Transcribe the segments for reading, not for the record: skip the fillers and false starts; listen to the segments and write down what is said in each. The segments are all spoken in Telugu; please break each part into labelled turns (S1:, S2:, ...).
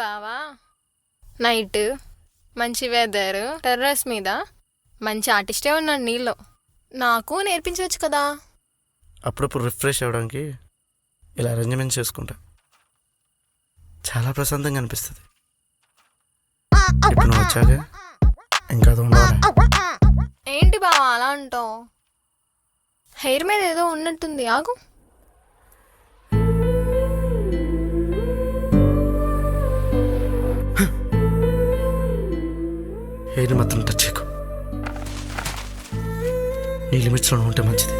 S1: బావా నైట్ మంచి వెదర్ టెర్రస్ మీద మంచి ఆర్టిస్టే ఉన్నాడు నీళ్ళు నాకు నేర్పించవచ్చు కదా.
S2: అప్పుడప్పుడు రిఫ్రెష్ అవ్వడానికి ఇలా అరేంజ్మెంట్ చేసుకుంటా, చాలా ప్రశాంతంగా అనిపిస్తుంది. ఇప్పుడు నువ్వు వచ్చాక ఇంకా అది ఉండాలి.
S1: ఏంటి బావా అలా అంటావు? హెయిర్ మీద ఏదో ఉన్నట్టుంది, ఆగు.
S2: హెయిర్ మాత్రం టచ్ చేయకు, నీ లిమిట్స్లో ఉంటే మంచిది.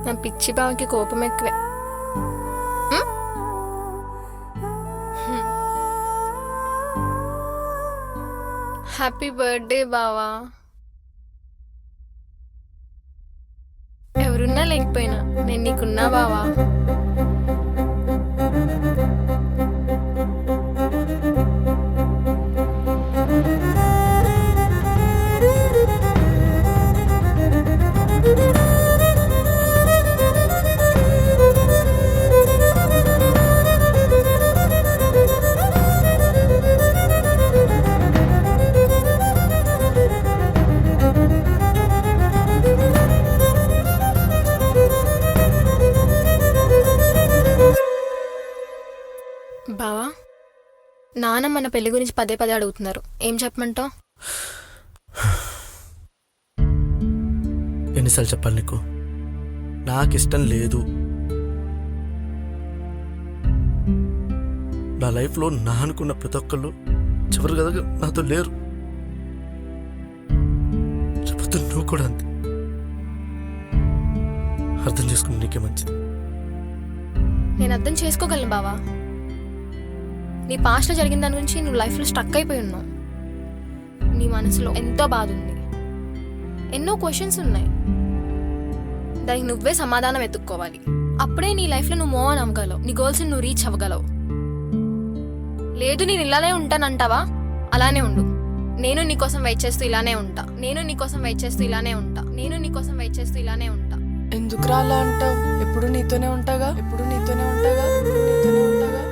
S1: నా పిచ్చి బావకి కోపం ఎక్కువే. హ్యాపీ బర్త్డే బావా. ఎవరున్నా లేకపోయినా నేను నీకున్నా బావా. బావా, నాన్న మన పెళ్లి గురించి పదే పదే అడుగుతున్నారు, ఏం చెప్పమంటావు?
S2: ఎన్నిసార్లు చెప్పాలి నీకు, నాకు ఇష్టం లేదు. నా లైఫ్లో నా అనుకున్న ప్రతి ఒక్కళ్ళు చివరి కదా నాతో లేరు. చెప్పొద్దు, నువ్వు కూడా అంతే. అర్థం చేసుకుని నీకే మంచిది.
S1: నేను అర్థం చేసుకోగలను బావా. నీ పాస్ట్లో జరిగిన దాని గురించి నువ్వు లైఫ్లో స్ట్రక్ అయిపోయి ఉన్నావు. నీ మనసులో ఎంతో బాధ ఉంది, ఎన్నో క్వశ్చన్స్ ఉన్నాయి. దానికి నువ్వే సమాధానం వెతుక్కోవాలి. అప్పుడే నీ లైఫ్లో నువ్వు మూవ్ ఆన్ అవ్వగలవు, నీ గోల్స్ని నువ్వు రీచ్ అవ్వగలవు. లేదు నేను ఇలానే ఉంటానంటావా, అలానే ఉండు. నేను నీకోసం వెయిట్ చేస్తూ ఇలానే ఉంటా, నేను నీకోసం వెయిట్ చేస్తూ ఇలానే ఉంటా, నేను నీకోసం వెయిట్ చేస్తూ ఇలానే ఉంటా.
S3: ఎందుకురా అలా అంటావు? ఎప్పుడు నీతోనే ఉంటాగా, ఎప్పుడు నీతోనే ఉంటాగా, నీతోనే ఉంటాగా.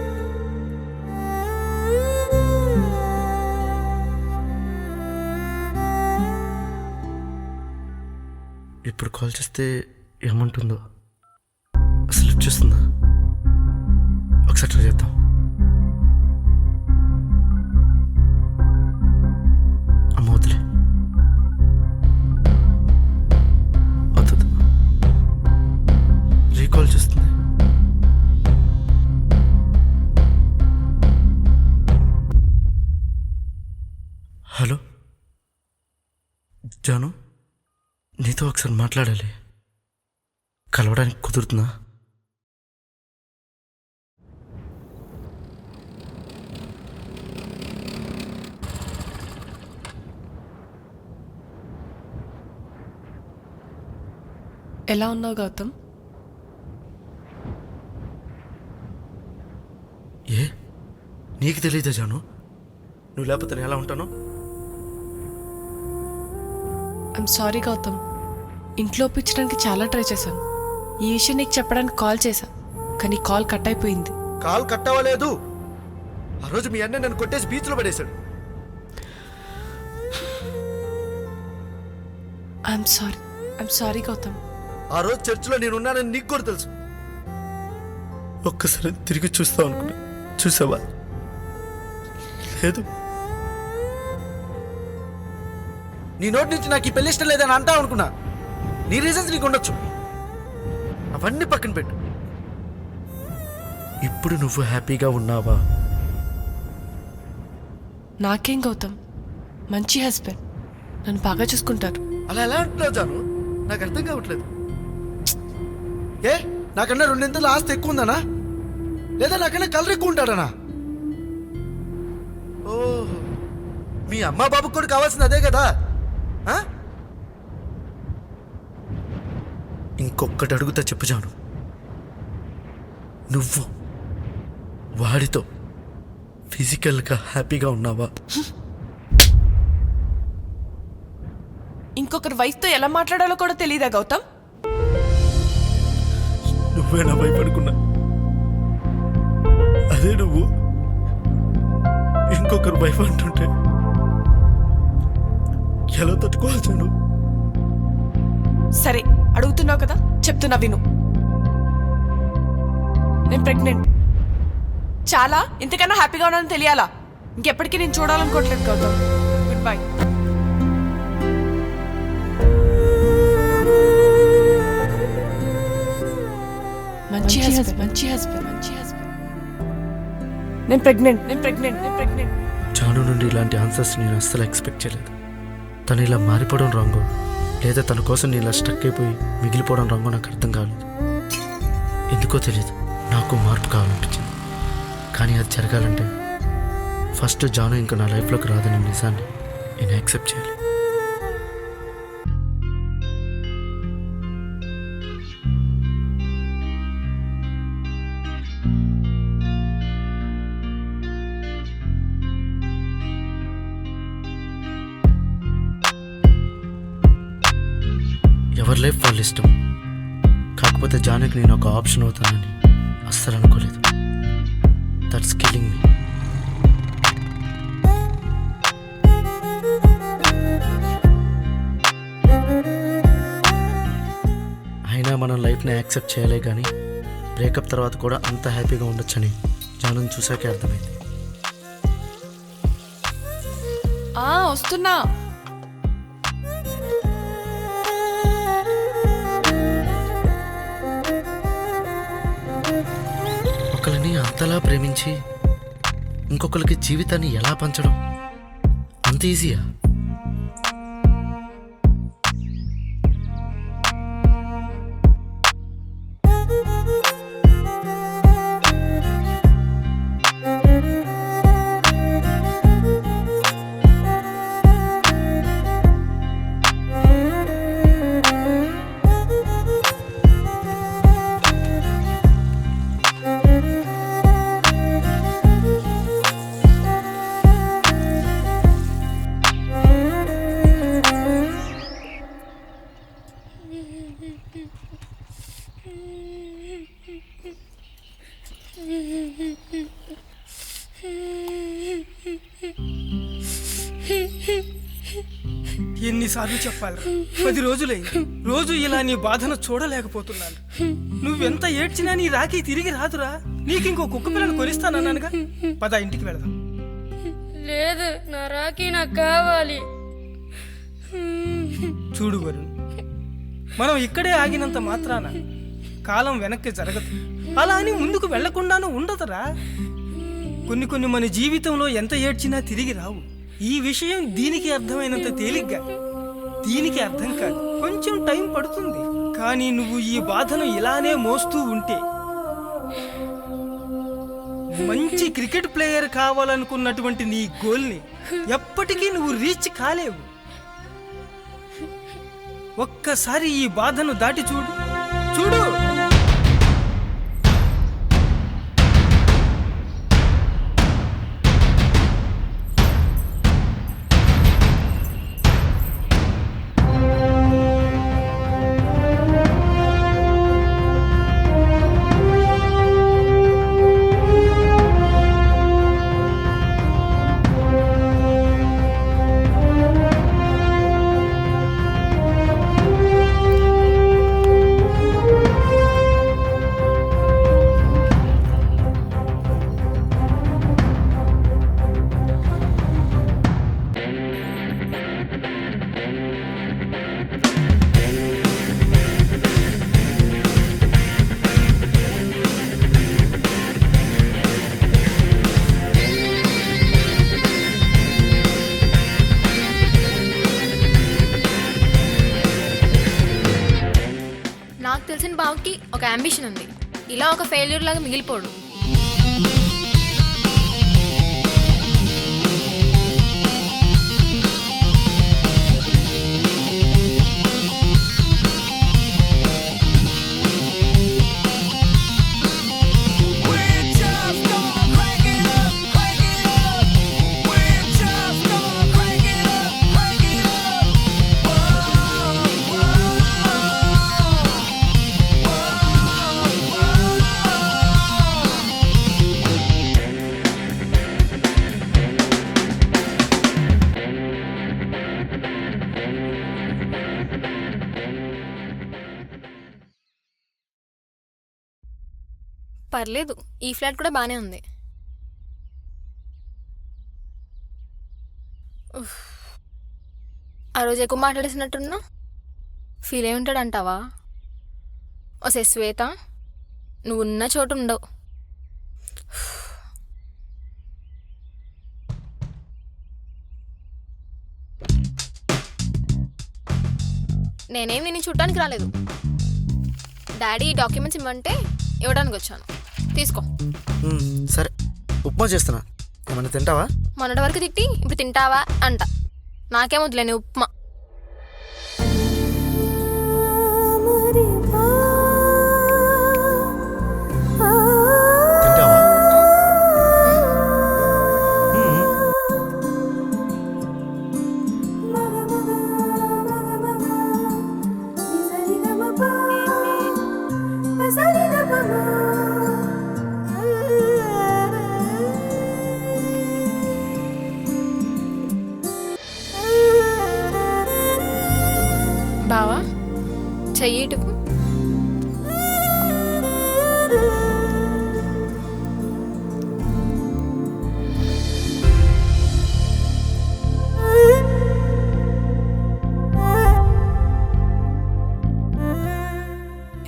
S2: ఇప్పుడు కాల్ చేస్తే ఏమంటుందో అసలు లిఫ్ట్ చేస్తుందా? ఒకసారి ట్రై చేద్దాం. అమ్మవుతులే, అవుతుంది. రీకాల్ చేస్తుంది. హలో జాను, నీతో ఒకసారి మాట్లాడాలి. కలవడానికి కుదురుతుందా?
S3: ఎలా ఉన్నావు గౌతమ్?
S2: ఏ నీకు తెలియదా జాను? నువ్వు లేకపోతే నేను ఎలా ఉంటాను?
S3: ఐఎమ్ సారీ గౌతమ్, ఇంట్లో ఒప్పించడానికి చాలా ట్రై చేశాను. ఈ విషయం నీకు చెప్పడానికి కాల్ చేశా, కానీ కాల్ కట్ అయిపోయింది.
S2: కాల్ కట్ అవ్వలేదు. ఆ రోజు మీ అన్న నన్ను కొట్టేసి బీచ్లో పడేశాడు.
S3: I'm sorry Gautam.
S2: ఆ రోజు చర్చిలో నేను ఉన్నానని నీకు కూడా తెలుసు. ఒక్కసారి తిరిగి చూస్తావు అనుకున్నా, చూసావా? లేదు. నీ నోటి నుంచి నాకు ఈ పెళ్లి ఇష్టం లేదని అంటావు అనుకున్నా. నీ రీజన్స్ నీకు ఉండొచ్చు, అవన్నీ పక్కన పెట్టు. ఇప్పుడు నువ్వు హ్యాపీగా ఉన్నావా?
S3: నాకేం గౌతమ్, మంచి హస్బెండ్, నన్ను బాగా చూసుకుంటారు.
S2: అలా ఎలా అంటున్నావు జాను? నాకు అర్థం కావట్లేదు. ఏ నాకన్నా రెండింతలు ఆస్తి ఎక్కువ ఉందనా, లేదా నాకన్నా కలర్ ఎక్కువ ఉంటాడనా? ఓహో, మీ అమ్మా బాబుకి కూడా కావాల్సింది అదే కదా? ఇంకొక్కటి అడుగుతా చెప్పు జాను, నువ్వు వాడితో ఫిజికల్గా హ్యాపీగా ఉన్నావా?
S3: ఇంకొకరి వైఫ్తో ఎలా మాట్లాడాలో కూడా తెలియదా గౌతమ్?
S2: నువ్వే నా వైపు అనుకున్నా. అదే నువ్వు ఇంకొకరు వైఫ్ అంటుంటే ఎలా తట్టుకోవాల్సాను?
S3: సరే అడుగుతున్నావు కదా, చెప్తున్నా విను. నేను ప్రెగ్నెంట్. చాలా ఇంతకన్నా హ్యాపీగా ఉన్నానని తెలియాలా? ఇంకెప్పటికీ నేను చూడాలనుకోవట్లేదు గౌతమ్. Good bye. మంచి హస్బెండ్, మంచి హస్బెండ్, మంచి హస్బెండ్. నేను ప్రెగ్నెంట్.
S2: జాను నుండి ఇలాంటి ఆన్సర్స్ నేను అస్సలు ఎక్స్పెక్ట్ చేయలేదు. తను ఇలా మారిపోవడం రాంగో లేదా తన కోసం నేను ఇలా స్టక్ అయిపోయి మిగిలిపోవడం రాంగో నాకు అర్థం కాలేదు. ఎందుకో తెలియదు, నాకు మార్పు కావాలనిపించింది. కానీ అది జరగాలంటే ఫస్ట్ జాను ఇంకా నా లైఫ్లోకి రాదని నిజాన్ని నేను యాక్సెప్ట్ చేయాలి. ఎవరి లైఫ్ వాళ్ళ ఇష్టం. కాకపోతే జానుకి నేను ఒక ఆప్షన్ అవుతానని అస్సలు అనుకోలేదు. దట్స్ కిల్లింగ్ మీ. అయినా మనం లైఫ్ని యాక్సెప్ట్ చేయలే, కానీ బ్రేకప్ తర్వాత కూడా అంత హ్యాపీగా ఉండొచ్చని జానుని చూసాకే అర్థమైంది.
S3: వస్తున్నా.
S2: ఒకరిని అంతలా ప్రేమించి ఇంకొకరికి జీవితాన్ని ఎలా పంచడం అంత ఈజీయా?
S4: ఎన్నిసార్లు చెప్పాలి? 10 రోజులైంది. రోజు ఇలా నీ బాధను చూడలేకపోతున్నాను. నువ్వెంత ఏడ్చినా నీ రాఖీ తిరిగి రాదురా. నీకు ఇంకో కుక్క పిల్లను కొనిస్తానన్నానుగా. పద ఇంటికి వెళదాం.
S5: లేదు, నా రాఖీ నాకు కావాలి.
S4: చూడు వరుణ్, మనం ఇక్కడే ఆగినంత మాత్రాన కాలం వెనక్కి జరగదు. అలా అని ముందుకు వెళ్లకుండానూ ఉండదురా. కొన్ని మన జీవితంలో ఎంత ఏడ్చినా తిరిగి రావు. ఈ విషయం దీనికి అర్థమైనంత తేలిగ్గా దీనికి అర్థం కాదు. కొంచెం టైం పడుతుంది. కానీ నువ్వు ఈ బాధను ఇలానే మోస్తూ ఉంటే మంచి క్రికెట్ ప్లేయర్ కావాలనుకున్నటువంటి నీ గోల్ని ఎప్పటికీ నువ్వు రీచ్ కాలేవు. ఒక్కసారి ఈ బాధను దాటి చూడు.
S1: నాకు తెలిసిన బావకి ఒక అంబిషన్ ఉంది. ఇలా ఒక ఫెయిల్యూర్ లాగా మిగిలిపోడు. పర్లేదు, ఈ ఫ్లాట్ కూడా బాగానే ఉంది. ఉఫ్. ఆ రోజు ఎక్కువ మాట్లాడేసినట్టున్నా ఫీల్ అయి ఉంటాడంటావా? ఒసే శ్వేత, నువ్వు ఉన్న చోటు ఉండవు. నేనేం నిన్ను చూడటానికి రాలేదు. డాడీ డాక్యుమెంట్స్ ఇవ్వమంటే ఇవ్వడానికి వచ్చాను. తీసుకో.
S2: సరే, ఉప్మా చేస్తున్నా, ఏమన్నా తింటావా?
S1: మొన్నటి వరకు తిట్టి ఇప్పుడు తింటావా అంట. నాకేం వద్దులేని ఉప్మా.
S2: తింటావా?
S1: బావా, చెయ్యి ఇటుకు.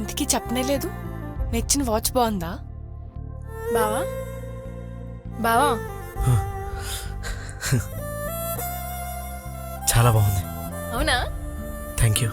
S3: ఇంతకీ చెప్పనే లేదు. నెచ్చిన వాచ్ బాగుందా?
S1: బావా బావా,
S2: చాలా బాగుంది.
S1: అవునా?
S2: Thank you.